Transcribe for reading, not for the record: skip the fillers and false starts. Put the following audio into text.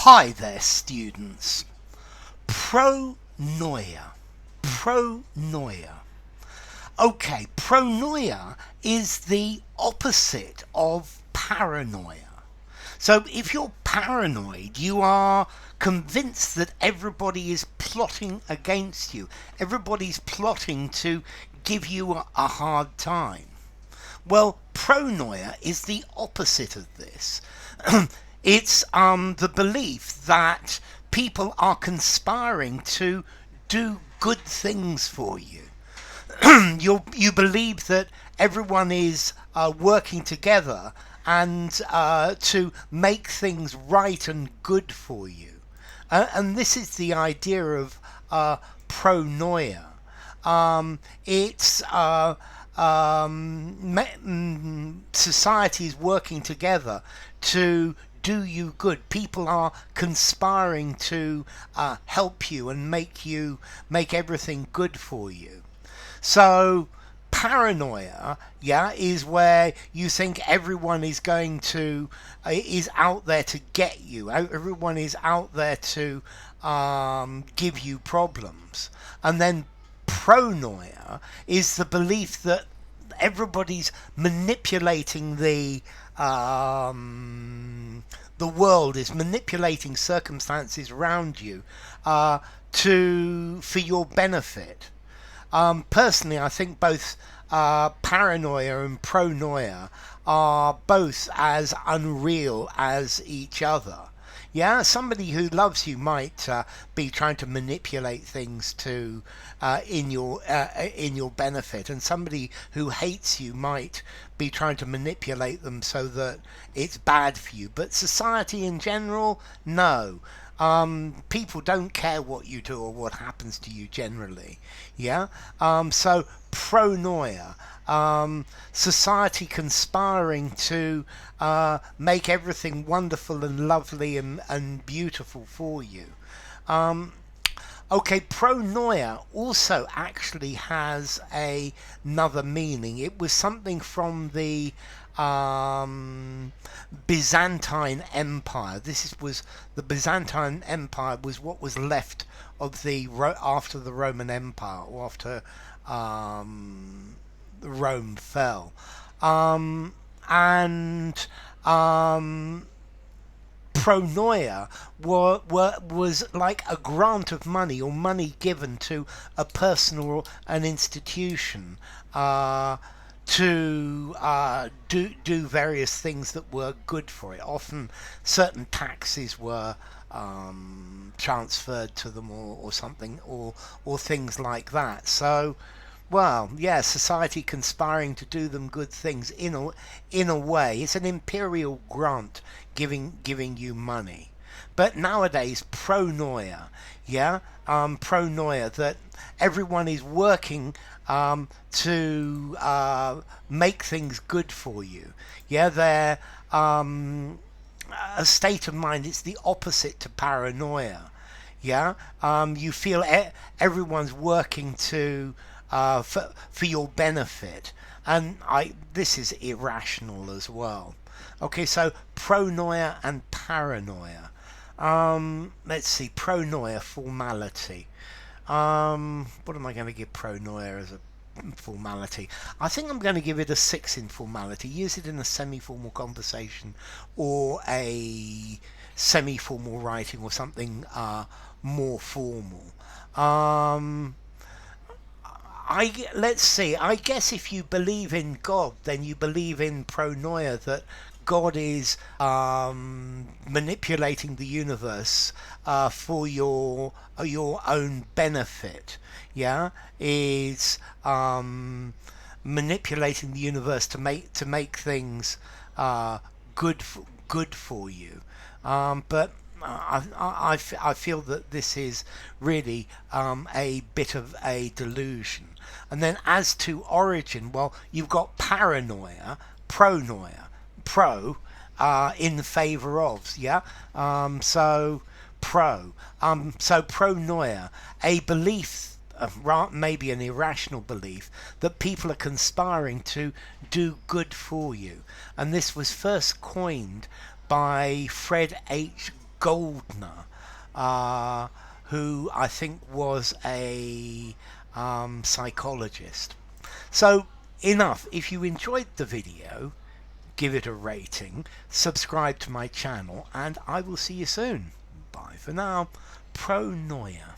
Hi there, students. Pronoia. Pronoia. Okay, pronoia is the opposite of paranoia. So if you're paranoid, you are convinced that everybody is plotting against you. Everybody's plotting to give you a hard time. Well, pronoia is the opposite of this. It's the belief that people are conspiring to do good things for you. You believe that everyone is working together and to make things right and good for you. And this is the idea of pronoia. It's societies working together to do you good. People are conspiring to help you and make everything good for you. So paranoia, is where you think everyone is going to is out there to get you. Everyone is out there to give you problems. And then pronoia is the belief that everybody's manipulating the world, is manipulating circumstances around you for your benefit. Personally, I think both paranoia and pronoia are both as unreal as each other. Yeah, somebody who loves you might be trying to manipulate things to in your benefit, and somebody who hates you might be trying to manipulate them so that it's bad for you. But society in general, no. People don't care what you do or what happens to you generally. Yeah. So pronoia. Society conspiring to make everything wonderful and lovely and beautiful for you. Okay, pronoia also actually has another meaning. It was something from the Byzantine Empire. Was the Byzantine Empire was what was left of after the Roman Empire, or after Rome fell, and pronoia was like a grant of money or money given to a person or an institution to do various things that were good for it. Often certain taxes were transferred to them, or something, or things like that. So, well, yeah, society conspiring to do them good things in a way. It's an imperial grant giving you money. But nowadays, pronoia, pronoia, that everyone is working to make things good for you. Yeah, they're a state of mind. It's the opposite to paranoia. Yeah, you feel everyone's working to for your benefit, and this is irrational as well. Okay, so pronoia and paranoia. Let's see, pronoia, formality. What am I going to give pronoia as a formality? I think I'm going to give it a 6 in formality. Use it in a semi-formal conversation or a semi-formal writing or something more formal. Let's see. I guess if you believe in God, then you believe in pronoia, that God is manipulating the universe for your own benefit. Yeah, is manipulating the universe to make things good for you. But I feel that this is really a bit of a delusion. And then as to origin, well, you've got paranoia, pronoia, in favour of, so pronoia, a belief, maybe an irrational belief, that people are conspiring to do good for you. And this was first coined by Fred H. Goldner, who I think was a psychologist. So enough. If you enjoyed the video, give it a rating, subscribe to my channel, and I will see you soon. Bye for now. Pronoia.